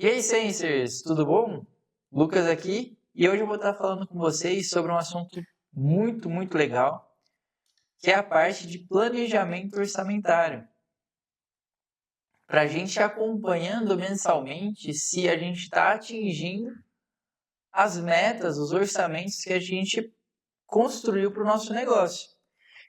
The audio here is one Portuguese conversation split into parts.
E aí, Sensors, tudo bom? Lucas aqui, e hoje eu vou estar falando com vocês sobre um assunto muito legal, que é a parte de planejamento orçamentário. Para a gente ir acompanhando mensalmente se a gente está atingindo as metas, os orçamentos que a gente construiu para o nosso negócio.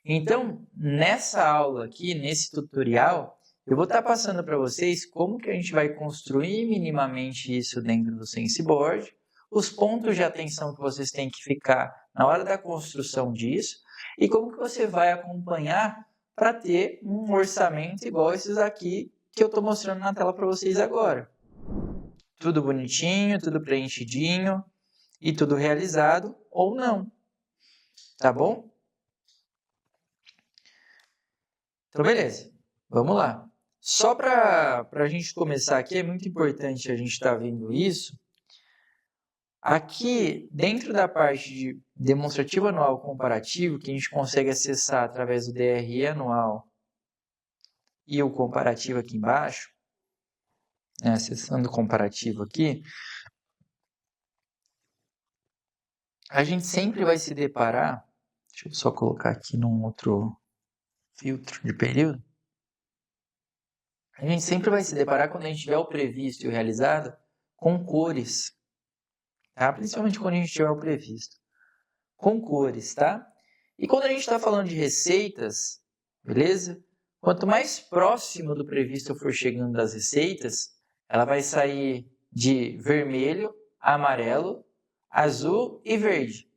Então, nessa aula aqui, nesse tutorial, eu vou estar passando para vocês como que a gente vai construir minimamente isso dentro do SenseBoard, os pontos de atenção que vocês têm que ficar na hora da construção disso e como que você vai acompanhar para ter um orçamento igual esses aqui que eu estou mostrando na tela para vocês agora. Tudo bonitinho, tudo preenchidinho e tudo realizado ou não, tá bom? Então, beleza, vamos lá. Só para a gente começar aqui, é muito importante a gente estar vendo isso. Aqui, dentro da parte de demonstrativo anual comparativo, que a gente consegue acessar através do DRE anual e o comparativo aqui embaixo, acessando o comparativo aqui, a gente sempre vai se deparar, deixa eu só colocar aqui num outro filtro de período, a gente sempre vai se deparar quando a gente tiver o previsto e o realizado com cores, tá? Principalmente quando a gente tiver o previsto, com cores, tá? E quando a gente está falando de receitas, beleza? Quanto mais próximo do previsto eu for chegando das receitas, ela vai sair de vermelho, amarelo, azul e verde.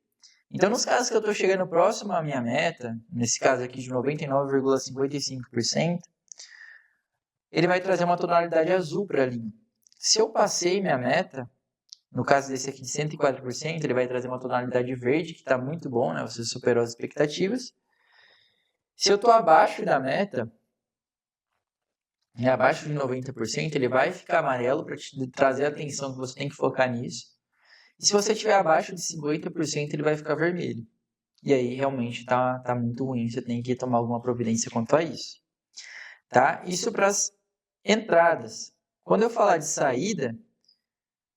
Então, nos casos que eu estou chegando próximo à minha meta, nesse caso aqui de 99,55%, ele vai trazer uma tonalidade azul para a linha. Se eu passei minha meta, no caso desse aqui de 104%, ele vai trazer uma tonalidade verde, que está muito bom, né? Você superou as expectativas. Se eu estou abaixo da meta, abaixo de 90%, ele vai ficar amarelo para te trazer a atenção que você tem que focar nisso. E se você estiver abaixo de 50%, ele vai ficar vermelho. E aí, realmente, tá muito ruim. Você tem que tomar alguma providência quanto a isso. Tá? Isso para as entradas. Quando eu falar de saída,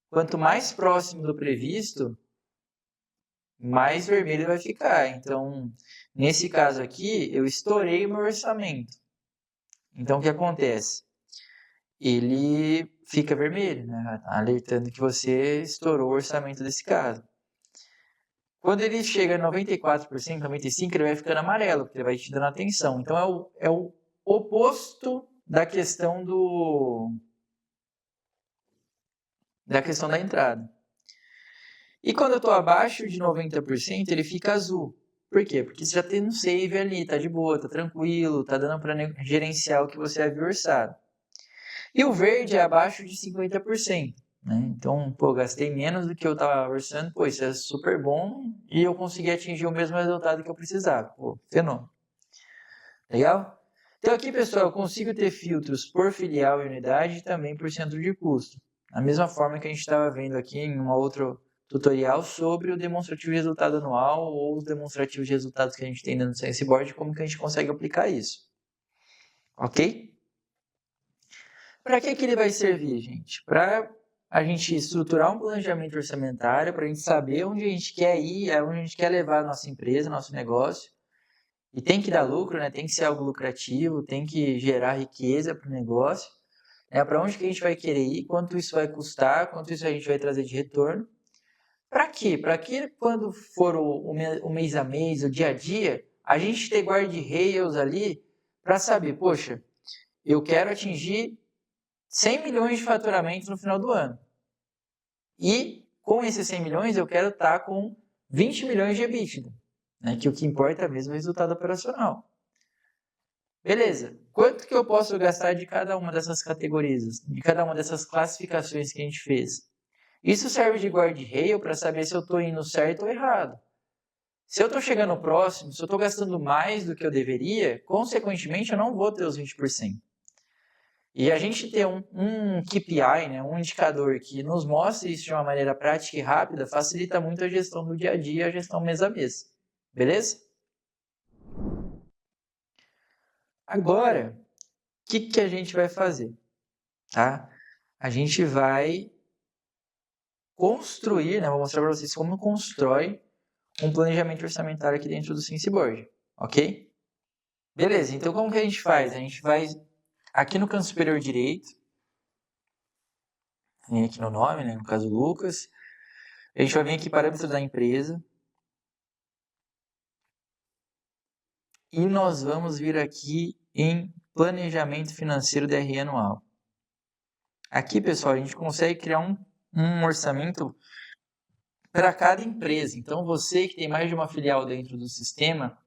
quanto mais próximo do previsto, mais vermelho vai ficar. Então, nesse caso aqui, eu estourei o meu orçamento. Então, o que acontece? Ele fica vermelho, né? Alertando que você estourou o orçamento desse caso. Quando ele chega a 94%, 95%, ele vai ficando amarelo, porque ele vai te dando atenção. Então, é o oposto da questão da entrada. E quando eu estou abaixo de 90%, ele fica azul. Por quê? Porque você já tem um save ali, tá de boa, tá tranquilo, tá dando para gerenciar o que você havia orçado. E o verde é abaixo de 50%. Né? Então, gastei menos do que eu estava orçando, isso é super bom e eu consegui atingir o mesmo resultado que eu precisava. Fenômeno. Legal? Então aqui, pessoal, eu consigo ter filtros por filial e unidade e também por centro de custo. Da mesma forma que a gente estava vendo aqui em um outro tutorial sobre o demonstrativo de resultado anual ou os demonstrativos de resultados que a gente tem dentro do SenseBoard, como que a gente consegue aplicar isso. Ok? Para que ele vai servir, gente? Para a gente estruturar um planejamento orçamentário, para a gente saber onde a gente quer ir, onde a gente quer levar a nossa empresa, nosso negócio. E tem que dar lucro, né? Tem que ser algo lucrativo, tem que gerar riqueza para o negócio. Né? Para onde que a gente vai querer ir, quanto isso vai custar, quanto isso a gente vai trazer de retorno. Para quê? Para que quando for o mês a mês, o dia a dia, a gente ter guardrails ali para saber, poxa, eu quero atingir 100 milhões de faturamento no final do ano. E com esses 100 milhões eu quero estar com 20 milhões de EBITDA, né? Que o que importa é mesmo o resultado operacional. Beleza, quanto que eu posso gastar de cada uma dessas categorias, de cada uma dessas classificações que a gente fez? Isso serve de guardrail para saber se eu estou indo certo ou errado. Se eu estou chegando próximo, se eu estou gastando mais do que eu deveria, consequentemente eu não vou ter os 20%. E a gente ter um KPI, né, um indicador que nos mostre isso de uma maneira prática e rápida, facilita muito a gestão do dia a dia, a gestão mês a mês. Beleza? Agora, o que a gente vai fazer? Tá? a gente vai construir, né? Vou mostrar para vocês como constrói um planejamento orçamentário aqui dentro do SenseBoard, ok? Beleza, então como que a gente faz? A gente vai aqui no canto superior direito, vem aqui no nome, né? No caso Lucas, a gente vai vir aqui parâmetros da empresa e nós vamos vir aqui em planejamento financeiro DRE anual. Aqui, pessoal, a gente consegue criar um orçamento para cada empresa. Então, você que tem mais de uma filial dentro do sistema,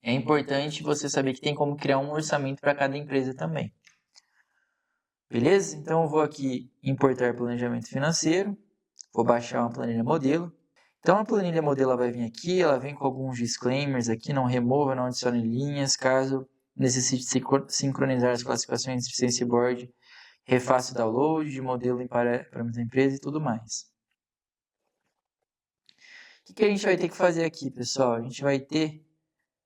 é importante você saber que tem como criar um orçamento para cada empresa também. Beleza? Então, eu vou aqui importar planejamento financeiro. Vou baixar uma planilha modelo. Então, a planilha modelo vai vir aqui. Ela vem com alguns disclaimers aqui. Não remova, não adicione linhas. Caso necessite sincronizar as classificações de SenseBoard, refaça o download de modelo em parâmetros da empresa e tudo mais. O que a gente vai ter que fazer aqui, pessoal? A gente vai ter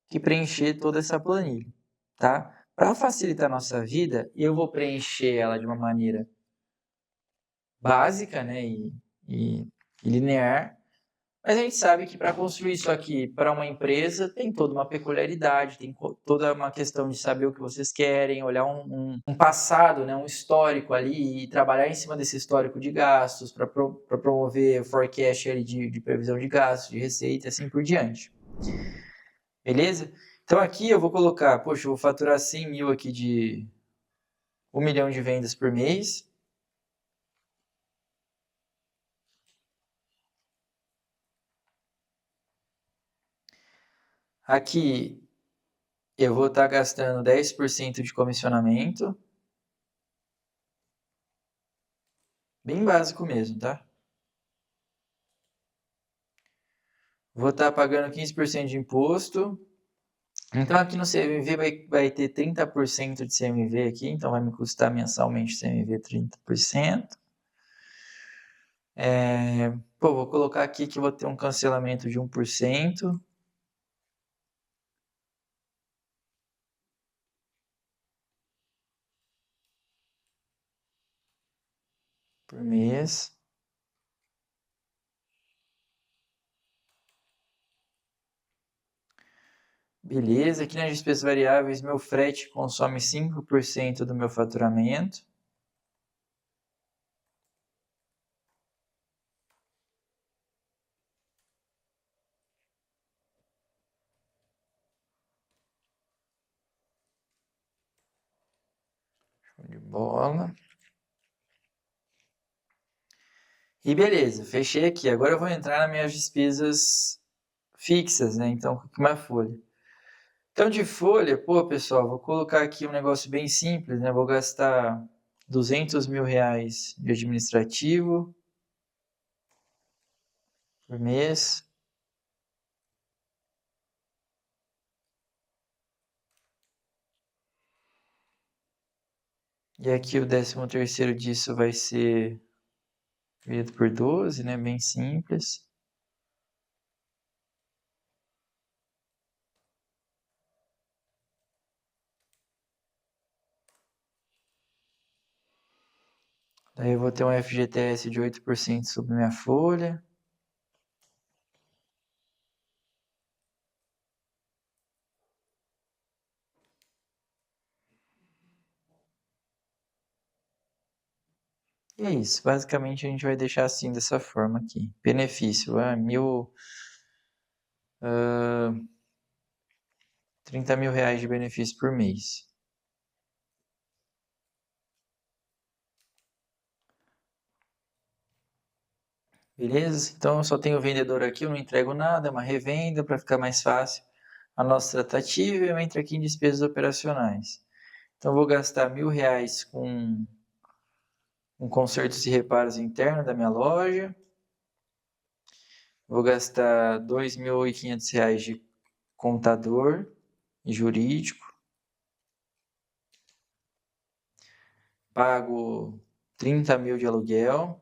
que preencher toda essa planilha, tá? Para facilitar a nossa vida, eu vou preencher ela de uma maneira básica, né, e linear, mas a gente sabe que para construir isso aqui para uma empresa tem toda uma peculiaridade, tem toda uma questão de saber o que vocês querem, olhar um passado, né, um histórico ali e trabalhar em cima desse histórico de gastos para promover forecast ali de previsão de gastos, de receita e assim por diante. Beleza? Então aqui eu vou colocar, poxa, eu vou faturar 100 mil aqui de 1 milhão de vendas por mês. Aqui eu vou estar gastando 10% de comissionamento. Bem básico mesmo, tá? Vou estar pagando 15% de imposto. Então aqui no CMV vai ter 30% de CMV aqui, então vai me custar mensalmente CMV 30%. Vou colocar aqui que vou ter um cancelamento de 1%. Por mês. Beleza, aqui nas despesas variáveis, meu frete consome 5% do meu faturamento. Show de bola. E beleza, fechei aqui. Agora eu vou entrar nas minhas despesas fixas, né? Então, com uma folha. Então, de folha, pô, pessoal, vou colocar aqui um negócio bem simples, né? Vou gastar 200 mil reais de administrativo por mês. E aqui o 13º disso vai ser dividido por 12, né? Bem simples. Daí eu vou ter um FGTS de 8% sobre minha folha. E é isso. Basicamente a gente vai deixar assim, dessa forma aqui. Benefício, 30 mil reais de benefício por mês. Beleza? Então eu só tenho o vendedor aqui, eu não entrego nada, é uma revenda para ficar mais fácil a nossa tratativa. Eu entro aqui em despesas operacionais. Então eu vou gastar 1.000 reais com consertos e reparos internos da minha loja. Vou gastar 2.500 reais de contador e jurídico. Pago 30 mil de aluguel.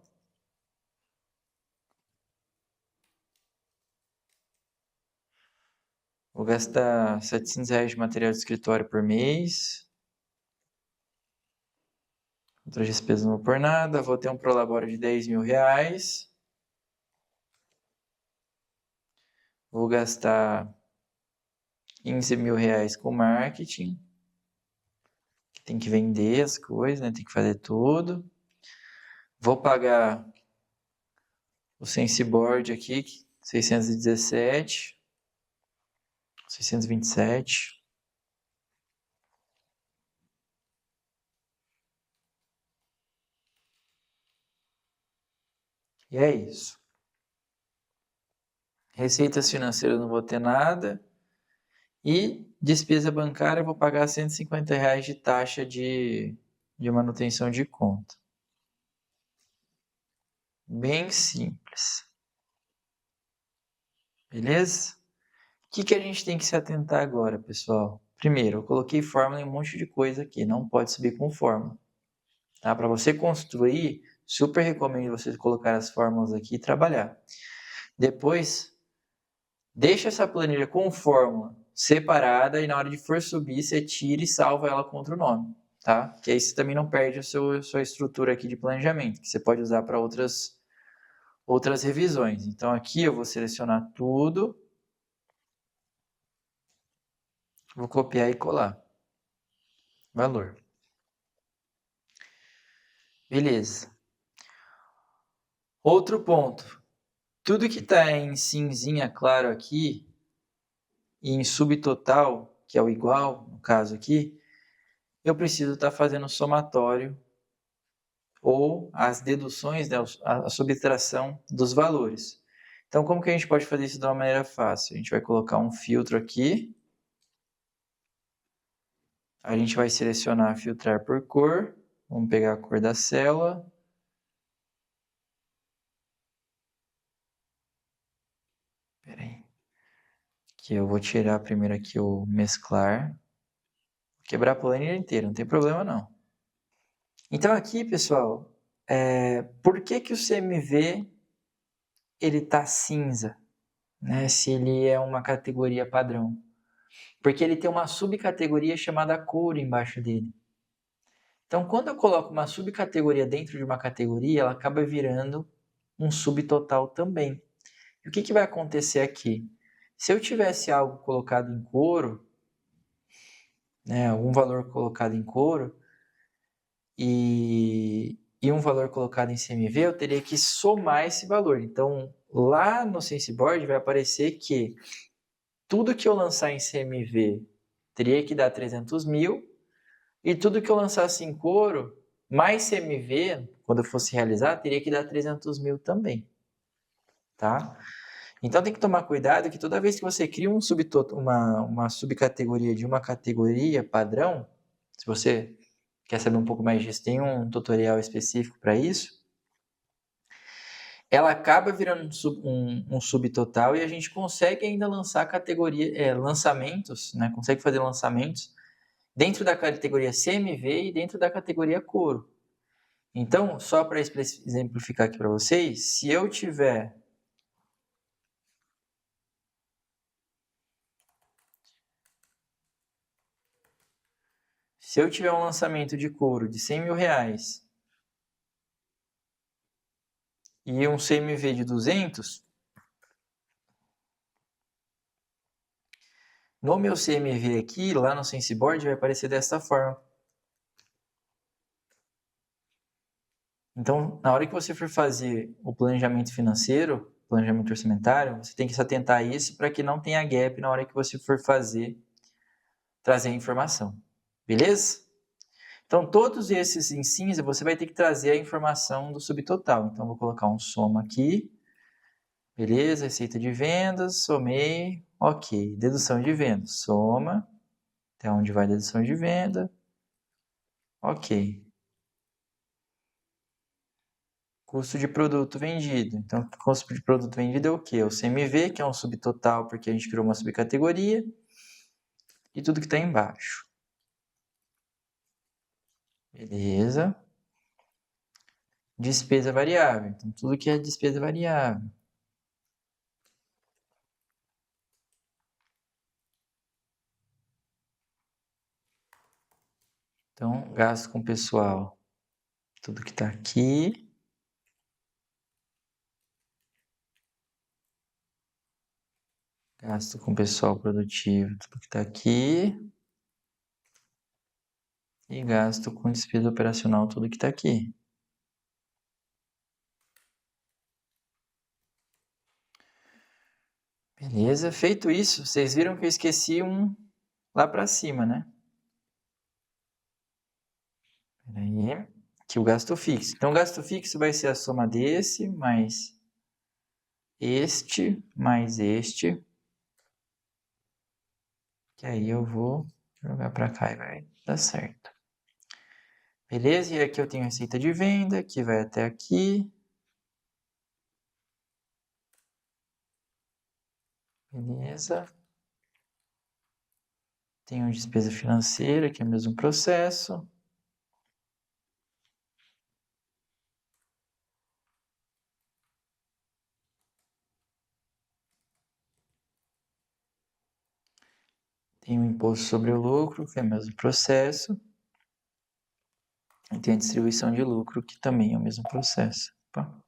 Vou gastar 700 reais de material de escritório por mês. Outras despesas não vou pôr nada. Vou ter um prolabore de R$10.000. Vou gastar R$15.000 com marketing. Tem que vender as coisas, né? Tem que fazer tudo. Vou pagar o SenseBoard aqui, 617. 627. E é isso. Receitas financeiras não vou ter nada. E despesa bancária eu vou pagar R$150 de taxa de manutenção de conta. Bem simples. Beleza? O que a gente tem que se atentar agora, pessoal? Primeiro, eu coloquei fórmula em um monte de coisa aqui. Não pode subir com fórmula. Tá? Para você construir, super recomendo você colocar as fórmulas aqui e trabalhar. Depois, deixa essa planilha com fórmula separada e na hora de for subir, você tira e salva ela contra o nome, tá? Que aí você também não perde a sua estrutura aqui de planejamento, que você pode usar para outras revisões. Então aqui eu vou selecionar tudo, vou copiar e colar. Valor. Beleza. Outro ponto. Tudo que está em cinzinha claro aqui e em subtotal, que é o igual, no caso aqui, eu preciso estar fazendo somatório ou as deduções, né, a subtração dos valores. Então, como que a gente pode fazer isso de uma maneira fácil? A gente vai colocar um filtro aqui. A gente vai selecionar filtrar por cor. Vamos pegar a cor da célula. Espera aí. Aqui eu vou tirar primeiro aqui o mesclar. Vou quebrar a planilha inteira, não tem problema não. Então aqui, pessoal, por que o CMV ele está cinza, né? Se ele é uma categoria padrão? Porque ele tem uma subcategoria chamada cor embaixo dele. Então, quando eu coloco uma subcategoria dentro de uma categoria, ela acaba virando um subtotal também. E o que vai acontecer aqui? Se eu tivesse algo colocado em couro, né, algum valor colocado em couro, e um valor colocado em CMV, eu teria que somar esse valor. Então, lá no SenseBoard vai aparecer que tudo que eu lançar em CMV teria que dar 300.000, e tudo que eu lançasse em couro, mais CMV, quando eu fosse realizar, teria que dar 300.000 também. Tá? Então tem que tomar cuidado que toda vez que você cria uma subcategoria de uma categoria padrão, se você quer saber um pouco mais disso, tem um tutorial específico para isso, ela acaba virando um subtotal e a gente consegue ainda lançar lançamentos, né? Consegue fazer lançamentos dentro da categoria CMV e dentro da categoria couro. Então, só para exemplificar aqui para vocês, se eu tiver um lançamento de couro de R$100.000 e um CMV de 200, no meu CMV aqui, lá no SenseBoard, vai aparecer dessa forma. Então, na hora que você for fazer o planejamento financeiro, planejamento orçamentário, você tem que se atentar a isso para que não tenha gap na hora que você for trazer a informação. Beleza? Então, todos esses em cinza, você vai ter que trazer a informação do subtotal. Então, vou colocar um soma aqui. Beleza? Receita de vendas, somei. Ok. Dedução de vendas. Soma. Até onde vai a dedução de venda. Ok. Custo de produto vendido. Então, custo de produto vendido é o quê? É o CMV, que é um subtotal, porque a gente criou uma subcategoria. E tudo que está embaixo. Beleza. Despesa variável. Então, tudo que é despesa variável. Então, gasto com pessoal. tudo que está aqui. Gasto com pessoal produtivo, tudo que está aqui. E gasto com despesa operacional, tudo que está aqui. Beleza, feito isso, vocês viram que eu esqueci um lá para cima, né? Peraí, aqui o gasto fixo. Então, o gasto fixo vai ser a soma desse mais este. Que aí eu vou jogar para cá e vai dar certo. Beleza? E aqui eu tenho receita de venda, que vai até aqui. Beleza. Tenho despesa financeira, que é o mesmo processo. Tenho o imposto sobre o lucro, que é o mesmo processo. E tem a distribuição de lucro, que também é o mesmo processo. Opa.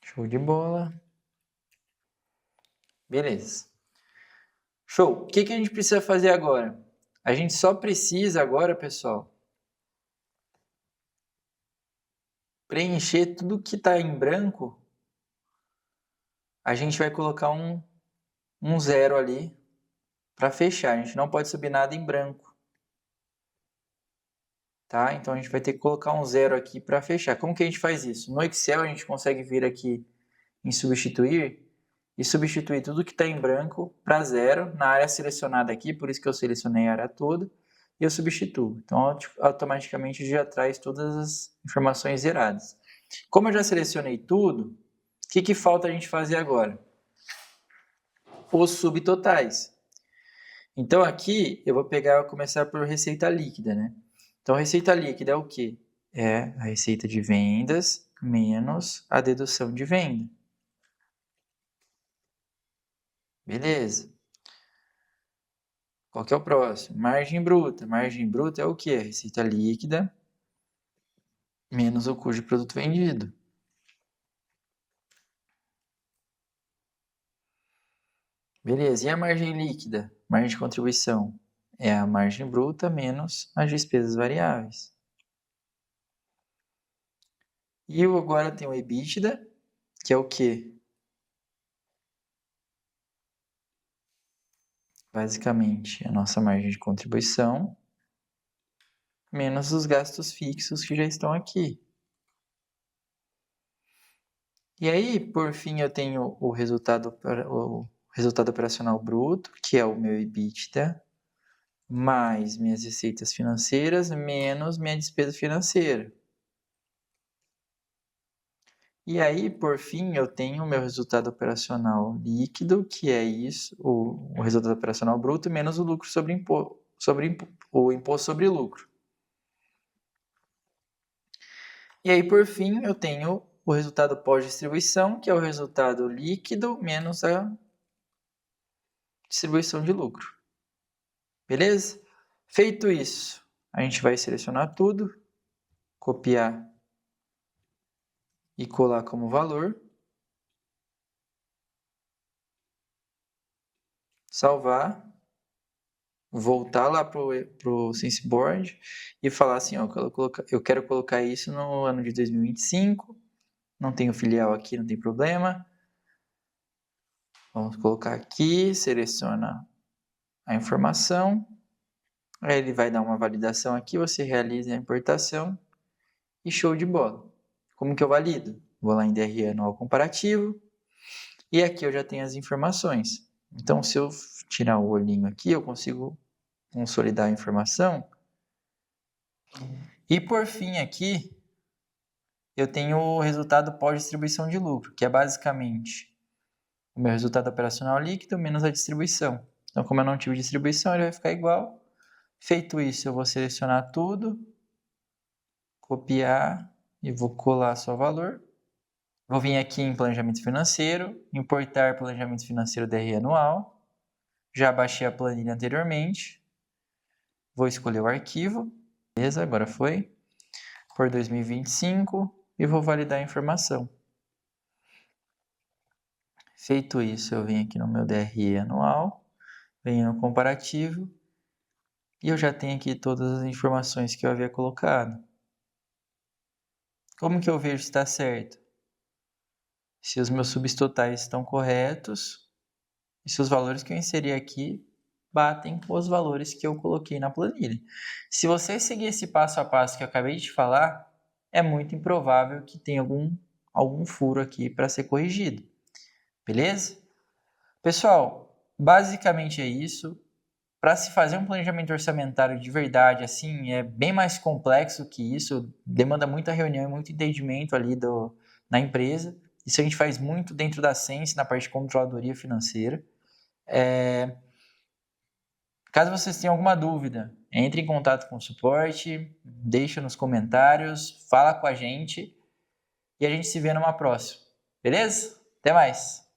Show de bola. Beleza. Show. O que a gente precisa fazer agora? A gente só precisa agora, pessoal, preencher tudo que está em branco. A gente vai colocar um zero ali para fechar. A gente não pode subir nada em branco. Tá? Então, a gente vai ter que colocar um zero aqui para fechar. Como que a gente faz isso? No Excel, a gente consegue vir aqui em substituir e substituir tudo que está em branco para zero na área selecionada aqui, por isso que eu selecionei a área toda, e eu substituo. Então, automaticamente já traz todas as informações zeradas. Como eu já selecionei tudo, o que falta a gente fazer agora? Os subtotais. Então, aqui eu vou começar por receita líquida, né? Então, receita líquida é o quê? É a receita de vendas menos a dedução de venda. Beleza. Qual que é o próximo? Margem bruta. Margem bruta é o quê? Receita líquida menos o custo de produto vendido. Beleza. E a margem líquida? Margem de contribuição é a margem bruta menos as despesas variáveis. E eu agora tenho o EBITDA, que é o quê? Basicamente, a nossa margem de contribuição menos os gastos fixos que já estão aqui. E aí, por fim, eu tenho o resultado operacional bruto, que é o meu EBITDA, mais minhas receitas financeiras, menos minha despesa financeira. E aí, por fim, eu tenho o meu resultado operacional líquido, que é isso, o resultado operacional bruto, menos o lucro o imposto sobre lucro. E aí, por fim, eu tenho o resultado pós-distribuição, que é o resultado líquido menos a distribuição de lucro. Beleza? Feito isso, a gente vai selecionar tudo, copiar e colar como valor, salvar, voltar lá pro SenseBoard e falar assim, ó, eu quero colocar isso no ano de 2025, não tenho filial aqui, não tem problema. Vamos colocar aqui, seleciona a informação, aí ele vai dar uma validação aqui, você realiza a importação e show de bola. Como que eu valido? Vou lá em DRE anual comparativo e aqui eu já tenho as informações. Então, se eu tirar o olhinho aqui, eu consigo consolidar a informação. E por fim aqui, eu tenho o resultado pós-distribuição de lucro, que é basicamente o meu resultado operacional líquido menos a distribuição. Então, como eu não tive distribuição, ele vai ficar igual. Feito isso, eu vou selecionar tudo, copiar e vou colar só o valor. Vou vir aqui em planejamento financeiro, importar planejamento financeiro DRE anual. Já baixei a planilha anteriormente. Vou escolher o arquivo. Beleza, agora foi. Por 2025 e vou validar a informação. Feito isso, eu venho aqui no meu DRE anual, venho no comparativo e eu já tenho aqui todas as informações que eu havia colocado. Como que eu vejo se está certo? Se os meus subtotais estão corretos e se os valores que eu inseri aqui batem com os valores que eu coloquei na planilha. Se você seguir esse passo a passo que eu acabei de falar, é muito improvável que tenha algum furo aqui para ser corrigido. Beleza? Pessoal, basicamente é isso. Para se fazer um planejamento orçamentário de verdade, assim, é bem mais complexo que isso, demanda muita reunião e muito entendimento ali na empresa. Isso a gente faz muito dentro da Sense, na parte de controladoria financeira. Caso vocês tenham alguma dúvida, entre em contato com o suporte, deixa nos comentários, fala com a gente e a gente se vê numa próxima. Beleza? Até mais!